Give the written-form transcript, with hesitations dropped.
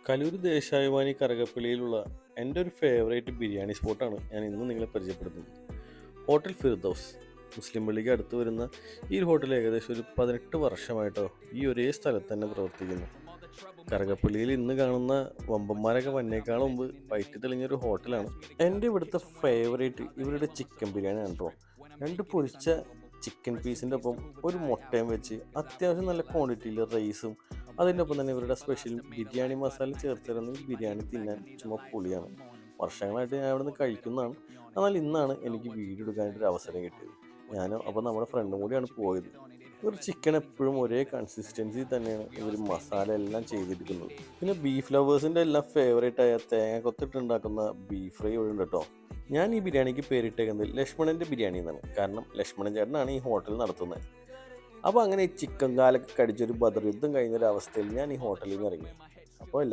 കലൂർ ദേശാഭിമാനി കറുകപ്പള്ളിയിലുള്ള എൻ്റെ ഒരു ഫേവറേറ്റ് ബിരിയാണി സ്പോട്ടാണ് ഞാൻ ഇന്ന് നിങ്ങളെ പരിചയപ്പെടുത്തുന്നത്. ഹോട്ടൽ ഫിർദൗസ്. മുസ്ലിം പള്ളിക്ക് അടുത്ത് വരുന്ന ഈ ഒരു ഹോട്ടൽ ഏകദേശം ഒരു 18 വർഷമായിട്ടോ ഈ ഒരേ സ്ഥലത്ത് തന്നെ പ്രവർത്തിക്കുന്നു. കറുകപ്പള്ളിയിൽ ഇന്ന് കാണുന്ന വമ്പന്മാരൊക്കെ വന്നേക്കാളും മുമ്പ് പയറ്റി തെളിഞ്ഞൊരു ഹോട്ടലാണ്. എൻ്റെ ഇവിടുത്തെ ഫേവറേറ്റ് ഇവരുടെ ചിക്കൻ ബിരിയാണി ആണ് കേട്ടോ. രണ്ട് പൊരിച്ച ചിക്കൻ പീസിൻ്റെ ഒപ്പം ഒരു മുട്ടയും വെച്ച് അത്യാവശ്യം നല്ല ക്വാണ്ടിറ്റിയിൽ റൈസും അതിൻ്റെ ഒപ്പം തന്നെ ഇവരുടെ സ്പെഷ്യൽ ബിരിയാണി മസാല ചേർത്തിരുന്നെങ്കിൽ ബിരിയാണി തിന്നാൻ ചുമ പൊളിയാണ്. വർഷങ്ങളായിട്ട് ഞാൻ അവിടെ നിന്ന് കഴിക്കുന്നതാണ്. എന്നാൽ ഇന്നാണ് എനിക്ക് വീഡിയോ എടുക്കാനായിട്ടൊരു അവസരം കിട്ടിയത്. ഞാനും അപ്പോൾ നമ്മുടെ ഫ്രണ്ടും കൂടിയാണ് പോയത്. ഒരു ചിക്കൻ എപ്പോഴും ഒരേ കൺസിസ്റ്റൻസി തന്നെയാണ് ഇവർ മസാല എല്ലാം ചെയ്തിരിക്കുന്നത്. പിന്നെ ബീഫ് ലവേഴ്സിൻ്റെ എല്ലാം ഫേവറേറ്റ് ആയ തേങ്ങ കൊത്തിട്ടുണ്ടാക്കുന്ന ബീഫ് ഫ്രൈ ഇവിടെ ഉണ്ട് കേട്ടോ. ഞാൻ ഈ ബിരിയാണിക്ക് പേരിട്ടേക്കുന്നത് ലക്ഷ്മണൻ്റെ ബിരിയാണി എന്നാണ്. കാരണം ലക്ഷ്മണൻ ചേട്ടനാണ് ഈ ഹോട്ടൽ നടത്തുന്നത്. അപ്പോൾ അങ്ങനെ ഈ ചിക്കൻ കാലൊക്കെ കടിച്ചൊരു ബദർ യുദ്ധം കഴിഞ്ഞൊരു അവസ്ഥയിൽ ഞാൻ ഈ ഹോട്ടലിൽ നിന്ന് ഇറങ്ങി. അപ്പോൾ